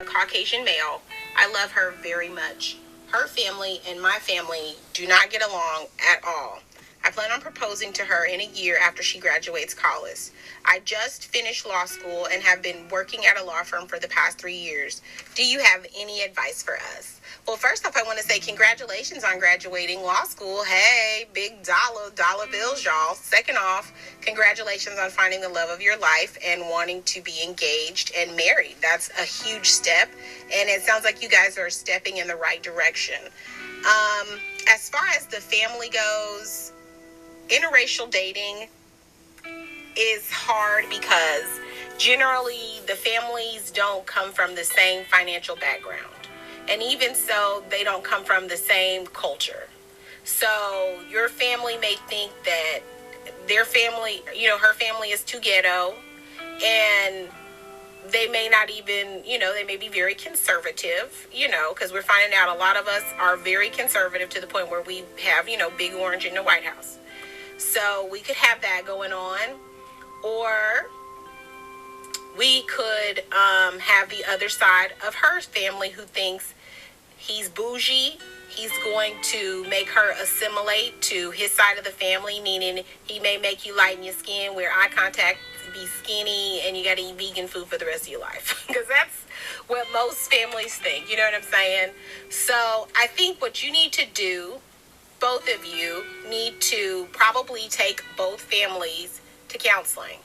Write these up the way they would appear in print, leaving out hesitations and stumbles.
a Caucasian male. I love her very much. Her family and my family do not get along at all. I plan on proposing to her in a year after she graduates college. I just finished law school and have been working at a law firm for the past 3 years. Do you have any advice for us? Well, first off, I want to say congratulations on graduating law school. Hey, big dollar bills, y'all. Second off, congratulations on finding the love of your life and wanting to be engaged and married. That's a huge step, and it sounds like you guys are stepping in the right direction. As far as the family goes, interracial dating is hard because generally the families don't come from the same financial background. And even so, they don't come from the same culture. So your family may think that their family, her family is too ghetto, and they may not even, they may be very conservative, because we're finding out a lot of us are very conservative to the point where we have, big orange in the White House. So we could have that going on. Or we could have the other side of her family who thinks he's bougie. He's going to make her assimilate to his side of the family, meaning he may make you lighten your skin, wear eye contact, be skinny, and you got to eat vegan food for the rest of your life. Because that's what most families think. You know what I'm saying? So I think what you need to do, both of you need to probably take both families to counseling.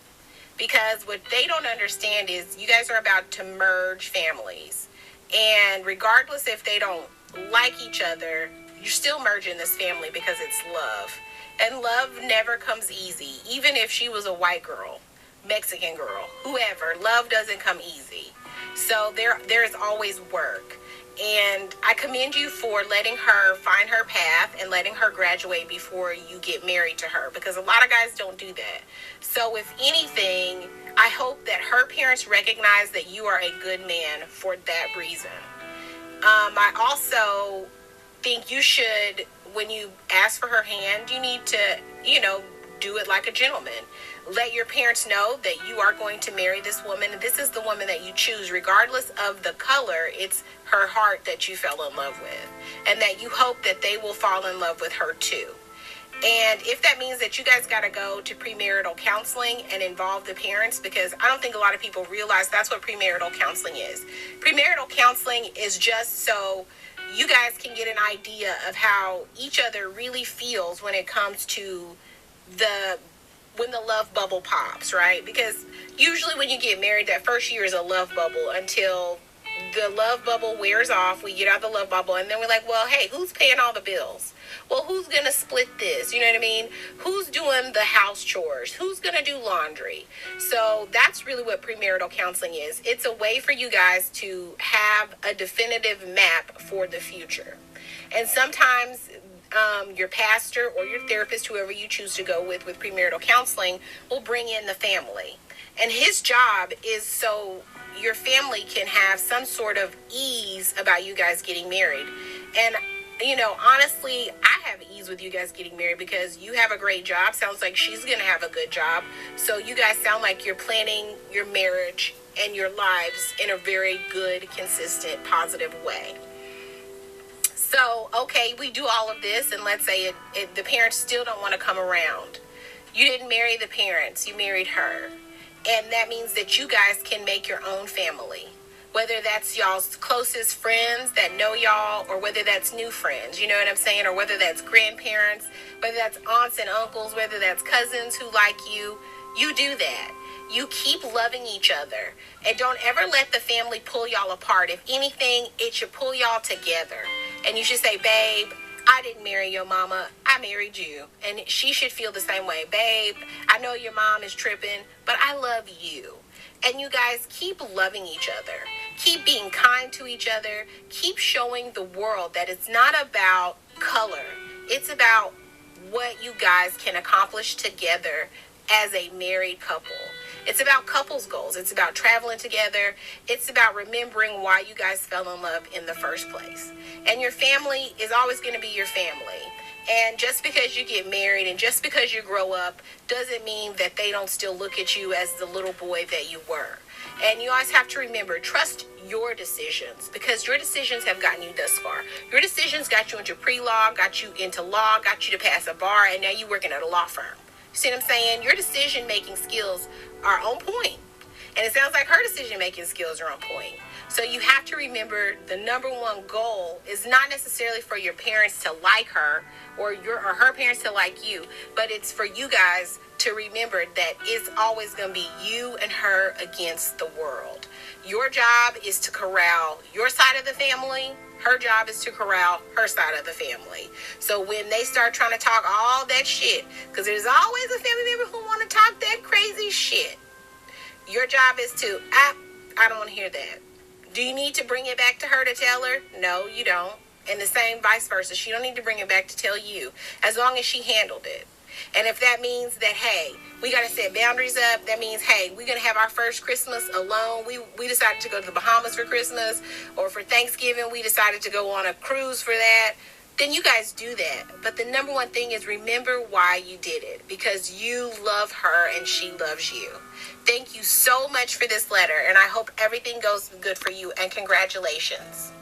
Because what they don't understand is you guys are about to merge families. And regardless if they don't like each other, you're still merging this family because it's love. And love never comes easy. Even if she was a white girl, Mexican girl, whoever, love doesn't come easy. So there is always work. And I commend you for letting her find her path and letting her graduate before you get married to her, because a lot of guys don't do that. So if anything, I hope that her parents recognize that you are a good man for that reason. I also think you should, when you ask for her hand, you need to, do it like a gentleman. Let your parents know that you are going to marry this woman. This is the woman that you choose, regardless of the color. It's her heart that you fell in love with, and that you hope that they will fall in love with her too. And if that means that you guys got to go to premarital counseling and involve the parents, because I don't think a lot of people realize that's what premarital counseling is. Premarital counseling is just so you guys can get an idea of how each other really feels when it comes to when the love bubble pops, right? Because usually when you get married, that first year is a love bubble until the love bubble wears off. We get out the love bubble, and then we're like, well, hey, who's paying all the bills? Well, who's going to split this? You know what I mean? Who's doing the house chores? Who's going to do laundry? So that's really what premarital counseling is. It's a way for you guys to have a definitive map for the future. And sometimes your pastor or your therapist, whoever you choose to go with premarital counseling, will bring in the family. And his job is so your family can have some sort of ease about you guys getting married. And honestly, I have ease with you guys getting married because you have a great job. Sounds like she's going to have a good job. So you guys sound like you're planning your marriage and your lives in a very good, consistent, positive way. So, okay, we do all of this, and let's say the parents still don't want to come around. You didn't marry the parents, you married her. And that means that you guys can make your own family. Whether that's y'all's closest friends that know y'all, or whether that's new friends, you know what I'm saying? Or whether that's grandparents, whether that's aunts and uncles, whether that's cousins who like you, you do that. You keep loving each other. And don't ever let the family pull y'all apart. If anything, it should pull y'all together. And you should say, babe, I didn't marry your mama, I married you. And she should feel the same way. Babe, I know your mom is tripping, but I love you. And you guys keep loving each other. Keep being kind to each other. Keep showing the world that it's not about color. It's about what you guys can accomplish together as a married couple. It's about couples goals. It's about traveling together. It's about remembering why you guys fell in love in the first place. And your family is always going to be your family. And just because you get married and just because you grow up doesn't mean that they don't still look at you as the little boy that you were. And you always have to remember, trust your decisions, because your decisions have gotten you thus far. Your decisions got you into pre-law, got you into law, got you to pass a bar, and now you're working at a law firm. You see what I'm saying? Your decision-making skills are on point. And it sounds like her decision-making skills are on point. So you have to remember, the number one goal is not necessarily for your parents to like her or her parents to like you, but it's for you guys to remember that it's always going to be you and her against the world. Your job is to corral your side of the family. Her job is to corral her side of the family. So when they start trying to talk all that shit, because there's always a family member who want to talk that crazy shit, your job is to, I don't want to hear that. Do you need to bring it back to her to tell her? No, you don't. And the same vice versa. She don't need to bring it back to tell you, as long as she handled it. And if that means that, hey, we got to set boundaries up, that means, hey, we're going to have our first Christmas alone. We decided to go to the Bahamas for Christmas, or for Thanksgiving, we decided to go on a cruise for that. Then you guys do that. But the number one thing is, remember why you did it. Because you love her and she loves you. Thank you so much for this letter, and I hope everything goes good for you, and congratulations.